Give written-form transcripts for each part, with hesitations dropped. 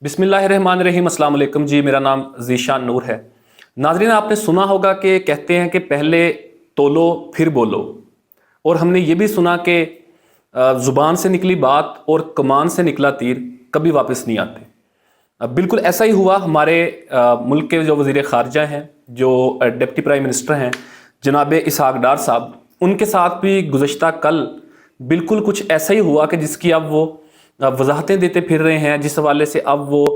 बिस्मिल्लाहिर्रहमानिर्रहीम। अस्सलाम वालेकुम जी, मेरा नाम ज़ीशान नूर है। नाज़रीन, आपने सुना होगा कि कहते हैं कि पहले तोलो फिर बोलो, और हमने ये भी सुना कि ज़ुबान से निकली बात और कमान से निकला तीर कभी वापस नहीं आते। बिल्कुल ऐसा ही हुआ हमारे मुल्क के जो वज़ीर ख़ारजा हैं, जो डिप्टी प्राइम मिनिस्टर हैं, जनाब इसहाक डार साहब, उनके साथ भी गुज़श्ता कल बिल्कुल कुछ ऐसा ही हुआ कि जिसकी अब वो वजाहतें देते फिर रहे हैं, जिस हवाले से अब वो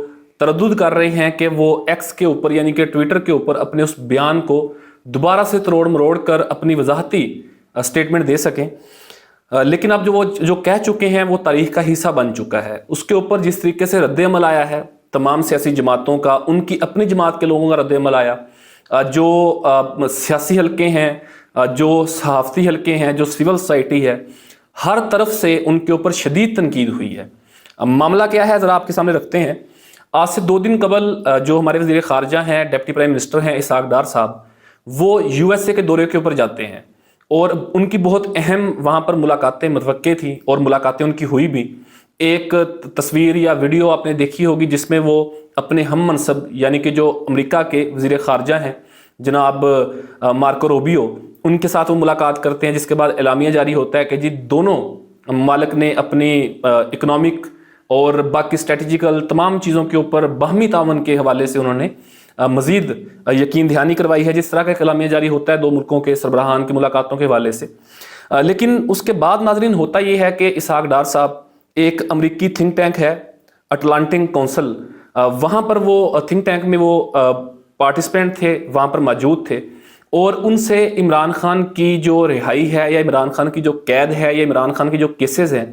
तरद्दुद कर रहे हैं कि वो एक्स के ऊपर यानी कि ट्विटर के ऊपर अपने उस बयान को दोबारा से तरोड़ मरोड़ कर अपनी वजाहती स्टेटमेंट दे सकें। लेकिन अब जो कह चुके हैं वो तारीख का हिस्सा बन चुका है। उसके ऊपर जिस तरीके से रद्द अमल आया है तमाम सियासी जमातों का, उनकी अपनी जमात के लोगों का रद्द अमल आया, जो सियासी हलके हैं, जो सहाफ़ती हलके हैं, जो सिविल सोसाइटी है, हर तरफ से उनके ऊपर शदीद तनकीद हुई है। अब मामला क्या है ज़रा आपके सामने रखते हैं। आज से 2 दिन कबल जो हमारे वज़ीर ख़ारजा हैं, डिप्टी प्राइम मिनिस्टर हैं इसहाक डार साहब, वो यूएसए के दौरे के ऊपर जाते हैं और उनकी बहुत अहम वहाँ पर मुलाकातें मुतवक्के थी और मुलाकातें उनकी हुई भी। एक तस्वीर या वीडियो आपने देखी होगी जिसमें वो अपने हम मनसब यानी कि जो अमेरिका के वज़ीर ख़ारजा हैं जनाब मार्को रूबियो, उनके साथ वो मुलाकात करते हैं, जिसके बाद एलामिया जारी होता है कि जी दोनों ममालिक ने अपनी इकनॉमिक और बाकी स्ट्रेटजिकल तमाम चीज़ों के ऊपर बाहमी तावन के हवाले से उन्होंने मज़ीद यकीन दहानी करवाई है। जिस तरह का एलामिया जारी होता है 2 मुल्कों के सरबराहान की मुलाकातों के हवाले से। लेकिन उसके बाद नाज़रीन होता ये है कि इसहाक डार साहब, एक अमरीकी थिंक टैंक है अटलांटिक काउंसिल, वहाँ पर वो थिंक टैंक में वो पार्टिसिपेंट थे, वहाँ पर मौजूद थे, और उनसे इमरान खान की जो रिहाई है या इमरान खान की जो कैद है या इमरान खान के जो केसेस हैं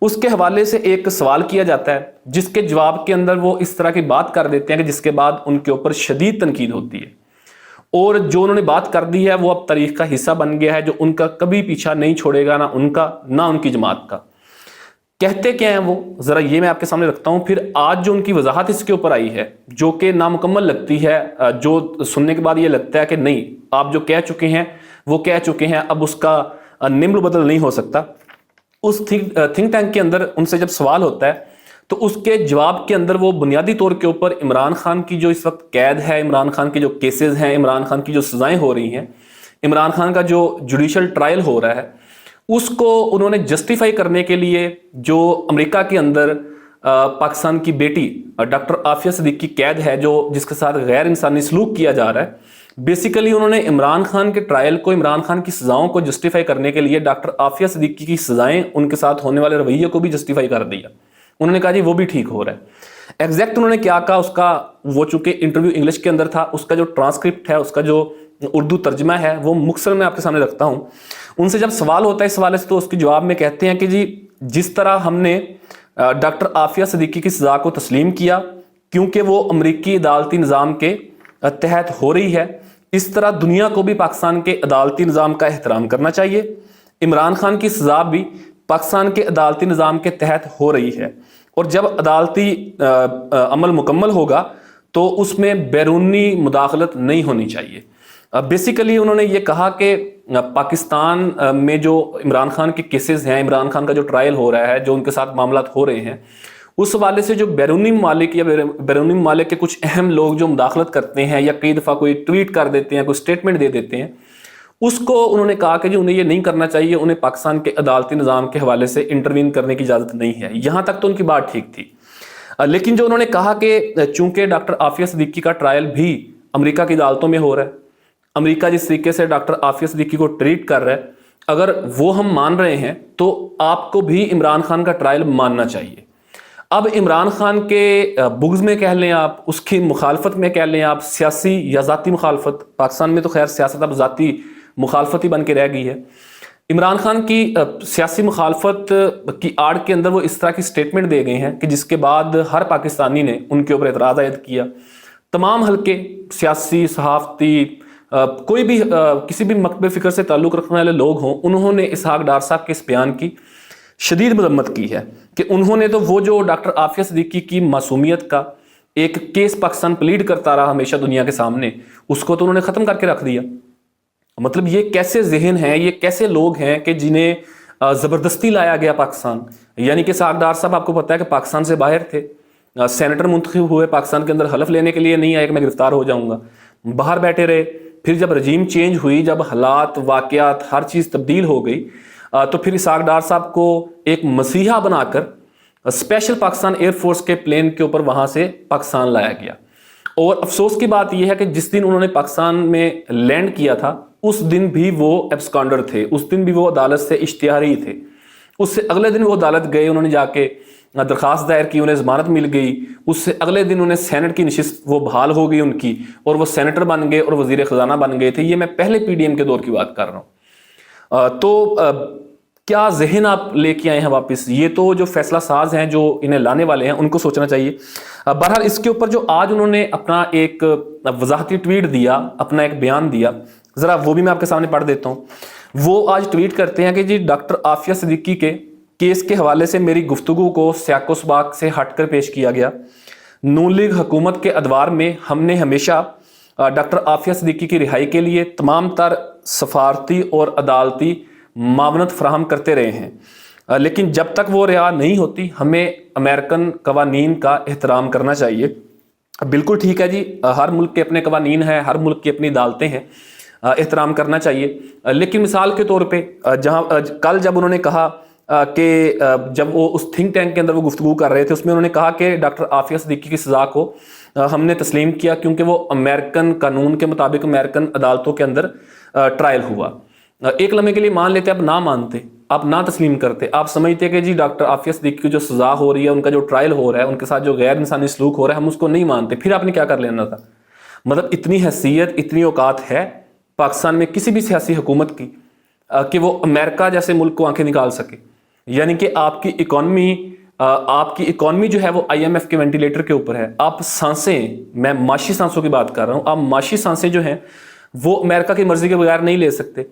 उसके हवाले से एक सवाल किया जाता है, जिसके जवाब के अंदर वो इस तरह की बात कर देते हैं कि जिसके बाद उनके ऊपर शदीद तनकीद होती है। और जो उन्होंने बात कर दी है वो अब तारीख का हिस्सा बन गया है, जो उनका कभी पीछा नहीं छोड़ेगा, ना उनका ना उनकी जमात का। कहते क्या हैं वो, ज़रा ये मैं आपके सामने रखता हूँ। फिर आज जो उनकी वजाहत इसके ऊपर आई है, जो कि नामुकम्मल लगती है, जो सुनने के बाद ये लगता है कि नहीं, आप जो कह चुके हैं वो कह चुके हैं, अब उसका निम्न बदल नहीं हो सकता। उस थिंक टैंक के अंदर उनसे जब सवाल होता है तो उसके जवाब के अंदर वो बुनियादी तौर के ऊपर इमरान खान की जो इस वक्त कैद है, इमरान खान के जो केसेस हैं, इमरान खान की जो सज़ाएँ हो रही हैं, इमरान खान का जो जुडिशल ट्रायल हो रहा है, उसको उन्होंने जस्टिफाई करने के लिए जो अमेरिका के अंदर पाकिस्तान की बेटी डॉक्टर आफिया सिद्दीकी कैद है, जो जिसके साथ गैर इंसानी सलूक किया जा रहा है, बेसिकली उन्होंने इमरान खान के ट्रायल को, इमरान खान की सज़ाओं को जस्टिफाई करने के लिए डॉक्टर आफिया सिद्दीकी की सज़ाएं, उनके साथ होने वाले रवैये को भी जस्टिफाई कर दिया। उन्होंने कहा जी वो भी ठीक हो रहा है। एग्जैक्ट उन्होंने क्या कहा उसका, वो चूंकि इंटरव्यू इंग्लिश के अंदर था, उसका जो ट्रांसक्रिप्ट है, उसका जो उर्दू तर्जमा है, वो मुख्तसर मैं आपके सामने रखता हूँ। उनसे जब सवाल होता है इस हवाले से तो उसके जवाब में कहते हैं कि जी जिस तरह हमने डॉक्टर आफिया सिद्दीकी की सज़ा को तस्लीम किया क्योंकि वो अमरीकी अदालती निज़ाम के तहत हो रही है, इस तरह दुनिया को भी पाकिस्तान के अदालती निज़ाम का एहतराम करना चाहिए। इमरान खान की सज़ा भी पाकिस्तान के अदालती निज़ाम के तहत हो रही है, और जब अदालती अमल मुकम्मल होगा तो उसमें बैरूनी मुदाखलत नहीं होनी चाहिए। बेसिकली उन्होंने ये कहा कि पाकिस्तान में जो इमरान खान के केसेस हैं, इमरान खान का जो ट्रायल हो रहा है, जो उनके साथ मामला हो रहे हैं, उस हवाले से जो बैरूनी ममालिक या बैरूनी ममालिक के कुछ अहम लोग जो मुदाखलत करते हैं या कई दफ़ा कोई ट्वीट कर देते हैं, कोई स्टेटमेंट दे देते हैं, उसको उन्होंने कहा कि जी उन्हें ये नहीं करना चाहिए, उन्हें पाकिस्तान के अदालती निज़ाम के हवाले से इंटरवीन करने की इजाज़त नहीं है। यहाँ तक तो उनकी बात ठीक थी। लेकिन जो उन्होंने कहा कि चूंकि डॉक्टर आफिया सिद्दीकी का ट्रायल भी अमेरिका की अदालतों में हो रहा है, अमेरिका जिस तरीके से डॉक्टर आफिया सिद्दीकी को ट्रीट कर रहा है, अगर वो हम मान रहे हैं तो आपको भी इमरान खान का ट्रायल मानना चाहिए। अब इमरान खान के बुग़्ज़ में कह लें आप, उसकी मुखालफत में कह लें आप, सियासी या ज़ाती मुखालफत, पाकिस्तान में तो खैर सियासत अब ज़ाती मुखालफत ही बन के रह गई है। इमरान खान की सियासी मुखालफत की आड़ के अंदर वो इस तरह की स्टेटमेंट दे गए हैं कि जिसके बाद हर पाकिस्तानी ने उनके ऊपर एतराज़ आयद किया। तमाम हल्के सियासी, सहाफ़ती, कोई भी किसी भी मकतब फ़िक्र से ताल्लुक़ रखने वाले लोग हों, उन्होंने इसहाक डार साहब के इस बयान की शदीद मजम्मत की है कि उन्होंने तो वो जो डॉक्टर आफिया सिद्दीकी की मासूमियत का एक केस पाकिस्तान प्लीड करता रहा हमेशा दुनिया के सामने, उसको तो उन्होंने ख़त्म करके रख दिया। मतलब ये कैसे जहन हैं, ये कैसे लोग हैं कि जिन्हें ज़बरदस्ती लाया गया पाकिस्तान। यानी कि इसहाक डार साहब आपको पता है कि पाकिस्तान से बाहर थे, سینیٹر منتخب ہوئے پاکستان کے اندر، حلف لینے کے لیے نہیں آئے کہ میں گرفتار ہو جاؤں گا، باہر بیٹھے رہے. پھر جب رجیم چینج ہوئی، جب حالات واقعات ہر چیز تبدیل ہو گئی، تو پھر اسحاق ڈار صاحب کو ایک مسیحا بنا کر اسپیشل پاکستان ایئر فورس کے پلین کے اوپر وہاں سے پاکستان لایا گیا. اور افسوس کی بات یہ ہے کہ جس دن انہوں نے پاکستان میں لینڈ کیا تھا اس دن بھی وہ ایبسکانڈر تھے، اس دن بھی وہ عدالت سے اشتہاری تھے. اس سے اگلے دن وہ عدالت گئے، انہوں نے جا کے درخواست دائر کی، انہیں ضمانت مل گئی. اس سے اگلے دن انہیں سینٹ کی نشست وہ بحال ہو گئی ان کی، اور وہ سینیٹر بن گئے اور وزیر خزانہ بن گئے تھے. یہ میں پہلے پی ڈی ایم کے دور کی بات کر رہا ہوں. تو کیا ذہن آپ لے کے آئے ہیں واپس؟ یہ تو جو فیصلہ ساز ہیں جو انہیں لانے والے ہیں ان کو سوچنا چاہیے. بہرحال اس کے اوپر جو آج انہوں نے اپنا ایک وضاحتی ٹویٹ دیا، اپنا ایک بیان دیا، ذرا وہ بھی میں آپ کے سامنے پڑھ دیتا ہوں. وہ آج ٹویٹ کرتے ہیں کہ جی ڈاکٹر عافیہ صدیقی کے کیس کے حوالے سے میری گفتگو کو سیاق و سباق سے ہٹ کر پیش کیا گیا. نون لیگ حکومت کے ادوار میں ہم نے ہمیشہ ڈاکٹر عافیہ صدیقی کی رہائی کے لیے تمام تر سفارتی اور عدالتی معاونت فراہم کرتے رہے ہیں، لیکن جب تک وہ رہا نہیں ہوتی ہمیں امریکن قوانین کا احترام کرنا چاہیے. بالکل ٹھیک ہے جی، ہر ملک کے اپنے قوانین ہیں، ہر ملک کی اپنی عدالتیں ہیں، احترام کرنا چاہیے. لیکن مثال کے طور پہ کل جب انہوں نے کہا کہ جب وہ اس تھنک ٹینک کے اندر وہ گفتگو کر رہے تھے، اس میں انہوں نے کہا کہ ڈاکٹر عافیہ صدیقی کی سزا کو ہم نے تسلیم کیا کیونکہ وہ امریکن قانون کے مطابق امریکن عدالتوں کے اندر ٹرائل ہوا. ایک لمحے کے لیے مان لیتے، آپ نہ مانتے، آپ نہ تسلیم کرتے، آپ سمجھتے کہ جی ڈاکٹر عافیہ صدیقی کی جو سزا ہو رہی ہے، ان کا جو ٹرائل ہو رہا ہے، ان کے ساتھ جو غیر انسانی سلوک ہو رہا ہے، ہم اس کو نہیں مانتے، پھر آپ نے کیا کر لینا تھا؟ مطلب اتنی حیثیت، اتنی اوقات ہے پاکستان میں کسی بھی سیاسی حکومت کی کہ وہ امریکہ جیسے ملک کو آنکھیں نکال سکے. یعنی کہ آپ کی اکانومی جو ہے وہ آئی ایم ایف کے وینٹیلیٹر کے اوپر ہے. آپ سانسیں، میں معاشی سانسوں کی بات کر رہا ہوں، آپ معاشی سانسیں جو ہیں وہ امریکہ کی مرضی کے بغیر نہیں لے سکتے.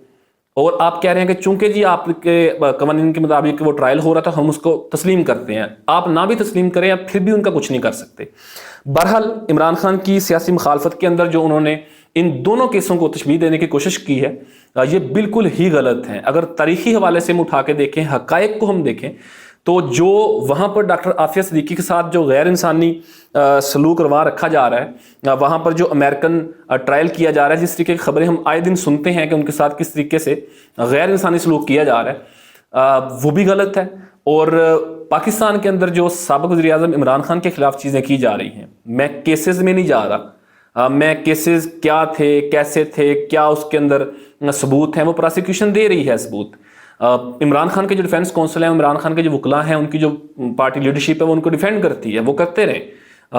اور آپ کہہ رہے ہیں کہ چونکہ جی آپ کے قوانین کے مطابق وہ ٹرائل ہو رہا تھا ہم اس کو تسلیم کرتے ہیں. آپ نہ بھی تسلیم کریں، آپ پھر بھی ان کا کچھ نہیں کر سکتے. بہرحال عمران خان کی سیاسی مخالفت کے اندر جو انہوں نے ان دونوں کیسوں کو تشبیہ دینے کی کوشش کی ہے، یہ بالکل ہی غلط ہے. اگر تاریخی حوالے سے ہم اٹھا کے دیکھیں، حقائق کو ہم دیکھیں، تو جو وہاں پر ڈاکٹر عافیہ صدیقی کے ساتھ جو غیر انسانی سلوک روا رکھا جا رہا ہے، وہاں پر جو امریکن ٹرائل کیا جا رہا ہے، جس طریقے کی خبریں ہم آئے دن سنتے ہیں کہ ان کے ساتھ کس طریقے سے غیر انسانی سلوک کیا جا رہا ہے، وہ بھی غلط ہے. اور پاکستان کے اندر جو سابق وزیر اعظم عمران خان کے خلاف چیزیں کی جا رہی ہیں، میں کیسز میں نہیں جا رہا، میں کیسز کیا تھے، کیسے تھے، کیا اس کے اندر ثبوت ہیں، وہ پراسیکیوشن دے رہی ہے ثبوت. عمران خان کے جو ڈیفینس کونسل ہیں، عمران خان کے جو وکلاء ہیں، ان کی جو پارٹی لیڈرشپ ہے وہ ان کو ڈیفینڈ کرتی ہے، وہ کرتے رہیں.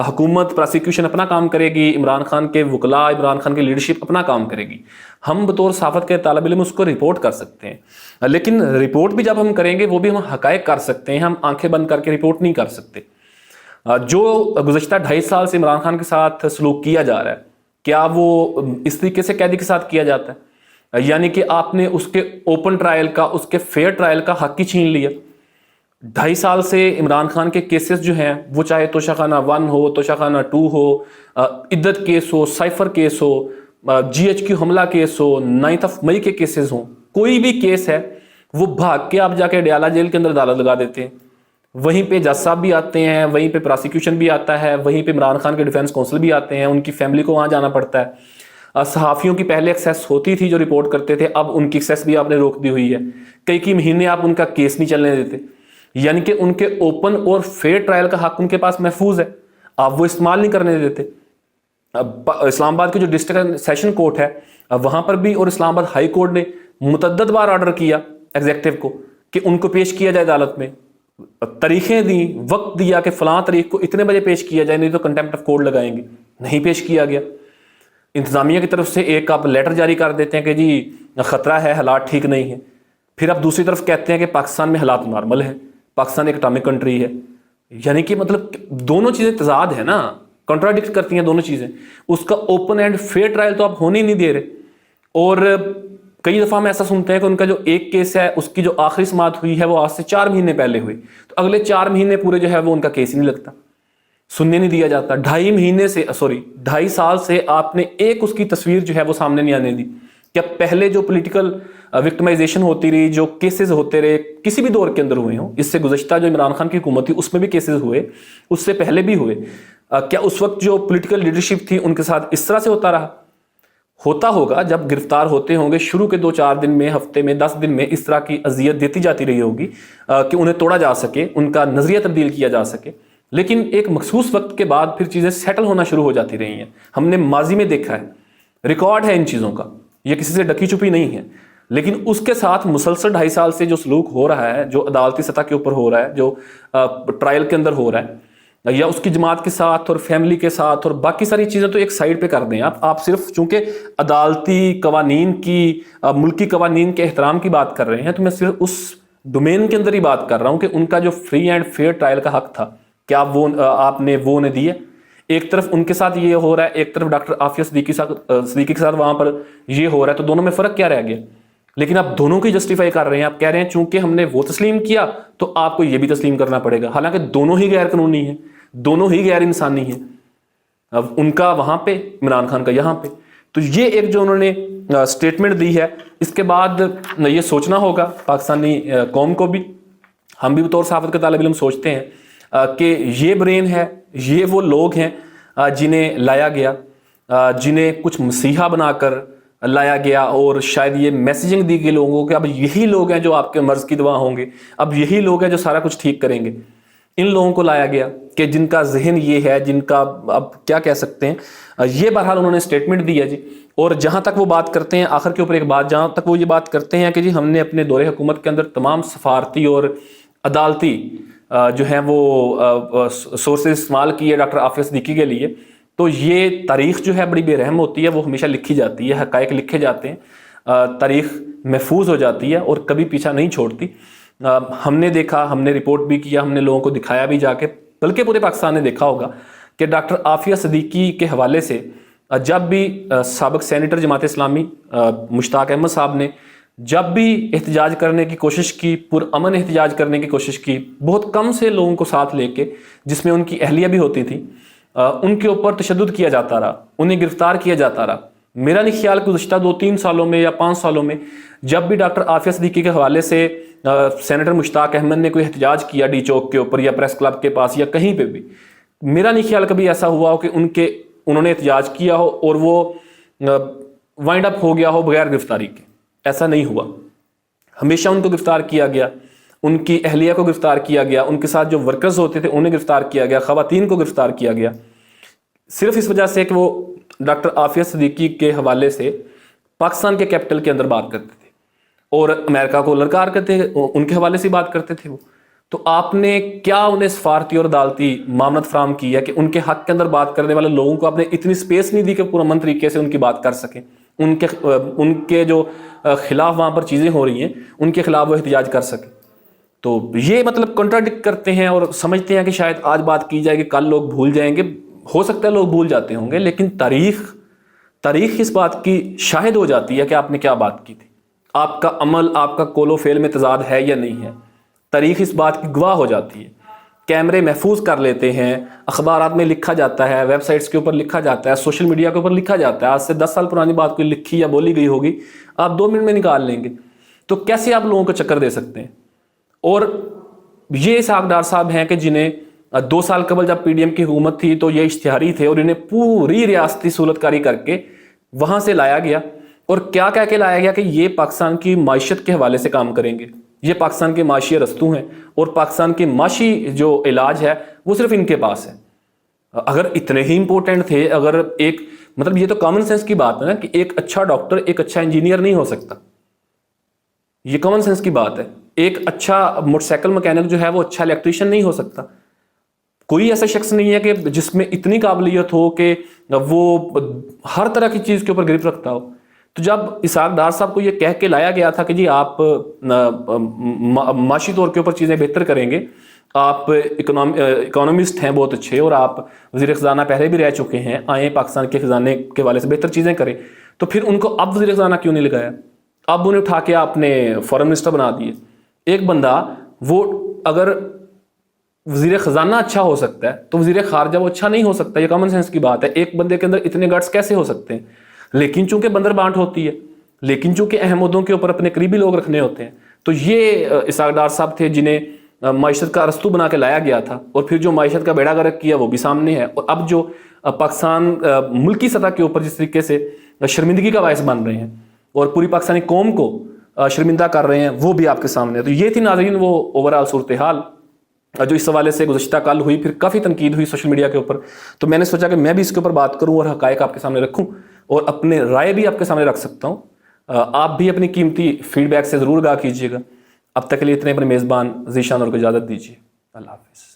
حکومت پراسیکیوشن اپنا کام کرے گی، عمران خان کے وکلاء، عمران خان کی لیڈرشپ اپنا کام کرے گی. ہم بطور صحافت کے طالب علم اس کو رپورٹ کر سکتے ہیں، لیکن رپورٹ بھی جب ہم کریں گے وہ بھی ہم حقائق کر سکتے ہیں، ہم آنکھیں بند کر کے رپورٹ نہیں کر سکتے. جو گزشتہ 2.5 سال سے عمران خان کے ساتھ سلوک کیا جا رہا ہے، کیا وہ اس طریقے سے قیدی کے ساتھ کیا جاتا ہے؟ یعنی کہ آپ نے اس کے اوپن ٹرائل کا، اس کے فیئر ٹرائل کا حق ہی چھین لیا. 2.5 سال سے عمران خان کے کیسز جو ہیں، وہ چاہے توشہ خانہ 1 ہو، توشہ خانہ 2 ہو، عدت کیس ہو، سائفر کیس ہو، GHQ حملہ کیس ہو، 9 مئی کے کیسز ہوں، کوئی بھی کیس ہے وہ بھاگ کے آپ جا کے ڈیالہ جیل کے اندر عدالت لگا دیتے ہیں. وہیں پہ جج صاحب بھی آتے ہیں، وہیں پہ پراسیکیوشن بھی آتا ہے، وہیں پہ عمران خان کے ڈیفینس کونسل بھی آتے ہیں، ان کی فیملی کو وہاں جانا پڑتا ہے. صحافیوں کی پہلے ایکسیس ہوتی تھی جو رپورٹ کرتے تھے، اب ان کی ایکسیس بھی آپ نے روک دی ہوئی ہے. کئی مہینے آپ ان کا کیس نہیں چلنے دیتے. یعنی کہ ان کے اوپن اور فیئر ٹرائل کا حق ان کے پاس محفوظ ہے، آپ وہ استعمال نہیں کرنے دیتے. اسلام آباد کی جو ڈسٹرکٹ سیشن کورٹ ہے وہاں پر بھی، اور اسلام آباد ہائی کورٹ نے متعدد بار آرڈر کیا ایگزیکٹو کو کہ ان کو پیش کیا جائے عدالت میں، تاریخیں دیں، وقت دیا کہ فلاں تاریخ کو اتنے بجے پیش کیا جائے، نہیں تو کنٹیمپٹ آف کورٹ لگائیں گے. نہیں پیش کیا گیا. انتظامیہ کی طرف سے ایک آپ لیٹر جاری کر دیتے ہیں کہ جی خطرہ ہے، حالات ٹھیک نہیں ہیں، پھر آپ دوسری طرف کہتے ہیں کہ پاکستان میں حالات نارمل ہیں، پاکستان ایک اٹامک کنٹری ہے. یعنی کہ مطلب دونوں چیزیں تضاد ہیں نا، کنٹراڈکٹ کرتی ہیں دونوں چیزیں. اس کا اوپن اینڈ فیئر ٹرائل تو آپ ہونے ہی نہیں دے رہے. اور کئی دفعہ ہم ایسا سنتے ہیں کہ ان کا جو ایک کیس ہے اس کی جو آخری سماعت ہوئی ہے وہ آج سے 4 مہینے پہلے ہوئی، تو اگلے 4 مہینے پورے جو ہے وہ ان کا کیس ہی نہیں لگتا، سننے نہیں دیا جاتا. 2.5 سال سے آپ نے ایک اس کی تصویر جو ہے وہ سامنے نہیں آنے دی. क्या पहले जो पॉलिटिकल विक्टिमाइजेशन होती रही, जो केसेस होते रहे किसी भी दौर के अंदर हुए हों, इससे गुज़श्ता जो इमरान खान की हुकूमत थी उसमें भी केसेस हुए, उससे पहले भी हुए, क्या उस वक्त जो पॉलिटिकल लीडरशिप थी उनके साथ इस तरह से होता रहा? होता होगा, जब गिरफ्तार होते होंगे शुरू के 2-4 दिन में, हफ्ते में, 10 दिन में इस तरह की अजियत देती जाती रही होगी कि उन्हें तोड़ा जा सके, उनका नजरिया तब्दील किया जा सके। लेकिन एक मखसूस वक्त के बाद फिर चीज़ें सेटल होना शुरू हो जाती रही हैं। हमने माजी में देखा है, रिकॉर्ड है इन चीज़ों का, ये किसी से ढकी छुपी नहीं है। लेकिन उसके साथ मुसलसल 2.5 साल से जो सलूक हो रहा है, जो अदालती सतह के ऊपर हो रहा है, जो ट्रायल के अंदर हो रहा है, या उसकी जमात के साथ और फैमिली के साथ, और बाकी सारी चीज़ें तो एक साइड पे कर दें आप सिर्फ चूंकि अदालती कवानीन की, मुल्की कवानीन के एहतराम की बात कर रहे हैं, तो मैं सिर्फ उस डोमेन के अंदर ही बात कर रहा हूँ कि उनका जो फ्री एंड फेयर ट्रायल का हक था, क्या वो आपने वो उन्हें दिए? एक तरफ उनके साथ ये हो रहा है, एक तरफ डॉक्टर आफिया सिद्दीकी के साथ वहां पर ये हो रहा है, तो दोनों में फ़र्क क्या रह गया? लेकिन आप दोनों को जस्टिफाई कर रहे हैं, आप कह रहे हैं चूंकि हमने वो तस्लीम किया तो आपको ये भी तस्लीम करना पड़ेगा, हालांकि दोनों ही गैर कानूनी हैं, दोनों ही गैर इंसानी हैं। अब उनका वहां पे, इमरान खान का यहाँ पे। तो ये एक जो उन्होंने स्टेटमेंट दी है, इसके बाद ये सोचना होगा पाकिस्तानी कौम को भी, हम भी बतौर सहाफ़त के तालिब इल्म सोचते हैं कि ये ब्रेन है, ये वो लोग हैं जिन्हें लाया गया, जिन्हें कुछ मसीहा बनाकर लाया गया, और शायद ये मैसेजिंग दी गई लोगों को कि अब यही लोग हैं जो आपके मर्ज की दवा होंगे, अब यही लोग हैं जो सारा कुछ ठीक करेंगे। इन लोगों को लाया गया कि जिनका जहन ये है, जिनका अब क्या कह सकते हैं, ये बहरहाल उन्होंने स्टेटमेंट दी है जी। और जहाँ तक वो बात करते हैं, आखिर के ऊपर एक बात, जहाँ तक वो ये बात करते हैं कि जी हमने अपने दौरे हुकूमत के अंदर तमाम सफारती और अदालती जो हैं वो सोर्सेज इस्तेमाल किए डॉक्टर आफिया सिद्दीकी के लिए। तो ये तारीख़ जो है बड़ी बेरहम होती है, वो हमेशा लिखी जाती है, हक़ाइक़ लिखे जाते हैं, तारीख़ महफूज हो जाती है और कभी पीछा नहीं छोड़ती। हमने देखा, हमने रिपोर्ट भी किया, हमने लोगों को दिखाया भी जाके, बल्कि पूरे पाकिस्तान ने देखा होगा कि डॉक्टर आफिया सिद्दीकी के हवाले से जब भी साबिक़ सेनेटर जमात इस्लामी मुश्ताक अहमद साहब ने जब भी एहतजाज करने की कोशिश की, पुरअमन एहतजाज करने की कोशिश की, बहुत कम से लोगों को साथ लेके, जिसमें उनकी अहलिया भी होती थी, उनके ऊपर तशद्दुद किया जाता रहा, उन्हें गिरफ्तार किया जाता रहा। मेरा नहीं ख्याल कि गुज़श्ता 2-3 सालों में या 5 सालों में जब भी डॉक्टर आफिया सिद्दीकी के हवाले से सेनेटर मुश्ताक अहमद ने कोई एहतजाज किया डी चौक के ऊपर या प्रेस क्लब के पास या कहीं पे भी, मेरा नहीं ख्याल कभी ऐसा हुआ हो कि उन्होंने एहतजाज किया हो और वो वाइंड अप हो गया हो बगैर गिरफ्तारी के। ऐसा नहीं हुआ, हमेशा उनको गिरफ्तार किया गया, उनकी अहलिया को गिरफ्तार किया गया, उनके साथ जो वर्कर्स होते थे उन्हें गिरफ्तार किया गया, ख़वातीन को गिरफ्तार किया गया, सिर्फ इस वजह से कि वो डॉक्टर आफिया सिद्दीकी के हवाले से पाकिस्तान के कैपिटल के अंदर बात करते थे और अमेरिका को ललकार करते थे, उनके हवाले से बात करते थे वो। तो आपने क्या उन्हें सफारती और अदालती मामलत फराम की है कि उनके हक के अंदर बात करने वाले लोगों को आपने इतनी स्पेस नहीं दी कि पुरअमन तरीके से उनकी बात कर सकें, उनके जो खिलाफ वहाँ पर चीज़ें हो रही हैं उनके खिलाफ वो एहतजाज कर सके। तो ये मतलब कॉन्ट्राडिक्ट करते हैं और समझते हैं कि शायद आज बात की जाएगी, कल लोग भूल जाएंगे। हो सकता है लोग भूल जाते होंगे, लेकिन तारीख इस बात की शाहिद हो जाती है कि आपने क्या बात की थी, आपका अमल, आपका कोलो फेल में तजाद है या नहीं है। तारीख इस बात की गवाह हो जाती है, कैमरे महफूज कर लेते हैं, अखबारात में लिखा जाता है, वेबसाइट्स के ऊपर लिखा जाता है, सोशल मीडिया के ऊपर लिखा जाता है। आज से 10 साल पुरानी बात कोई लिखी या बोली गई होगी, आप 2 मिनट में निकाल लेंगे। तो कैसे आप लोगों को चक्कर दे सकते हैं? और ये इसहाक डार साहब हैं कि जिन्हें 2 साल कबल जब PDM की हुकूमत थी तो ये इश्तिहारी थे और इन्हें पूरी रियासती सहूलतकारी करके वहाँ से लाया गया और क्या कह के लाया गया कि ये पाकिस्तान की माशियत के हवाले से काम करेंगे, ये पाकिस्तान के माशी रस्तू हैं और पाकिस्तान के माशी जो इलाज है वो सिर्फ इनके पास है। अगर इतने ही इंपॉर्टेंट थे, अगर एक मतलब ये तो कॉमन सेंस की बात है ना कि एक अच्छा डॉक्टर एक अच्छा इंजीनियर नहीं हो सकता, ये कॉमन सेंस की बात है। एक अच्छा मोटरसाइकिल मैकेनिक जो है वो अच्छा इलेक्ट्रीशियन नहीं हो सकता। कोई ऐसा शख्स नहीं है कि जिसमें इतनी काबिलियत हो कि वो हर तरह की चीज़ के ऊपर ग्रिप रखता हो। तो जब इसहाक डार साहब को ये कह के लाया गया था कि जी आप माशी तौर के ऊपर चीज़ें बेहतर करेंगे, आप इकोनॉमिस्ट हैं बहुत अच्छे और आप वज़ीर ख़ज़ाना पहले भी रह चुके हैं, आए पाकिस्तान के ख़जाने के हवाले से बेहतर चीज़ें करें, तो फिर उनको अब वज़ीर ख़ज़ाना क्यों नहीं लगाया? अब उन्हें उठा के आपने फॉरेन मिनिस्टर बना दिए। एक बंदा वो अगर वज़ीर ख़ज़ाना अच्छा हो सकता है तो वज़ीर ख़ारजा वो अच्छा नहीं हो सकता, ये कॉमन सेंस की बात है। एक बंदे के अंदर इतने गट्स कैसे हो सकते हैं? लेकिन चूंकि बंदर बांट होती है, لیکن چونکہ اہم عہدوں کے اوپر اپنے قریبی لوگ رکھنے ہوتے ہیں، تو یہ اسحاق ڈار صاحب تھے جنہیں معیشت کا ارسطو بنا کے لایا گیا تھا، اور پھر جو معیشت کا بیڑا غرق کیا وہ بھی سامنے ہے، اور اب جو پاکستان ملکی سطح کے اوپر جس طریقے سے شرمندگی کا باعث بن رہے ہیں اور پوری پاکستانی قوم کو شرمندہ کر رہے ہیں، وہ بھی آپ کے سامنے ہے۔ تو یہ تھی ناظرین وہ اوورآل صورتحال جو اس حوالے سے گزشتہ کل ہوئی، پھر کافی تنقید ہوئی سوشل میڈیا کے اوپر، تو میں نے سوچا کہ میں بھی اس کے اوپر بات کروں اور حقائق آپ کے سامنے رکھوں اور اپنے رائے بھی آپ کے سامنے رکھ سکتا ہوں۔ آپ بھی اپنی قیمتی فیڈ بیک سے ضرور آگاہ کیجیے گا۔ اب تک کے لیے اتنے، اپنے میزبان ذیشان نور کو اجازت دیجیے۔ اللہ حافظ۔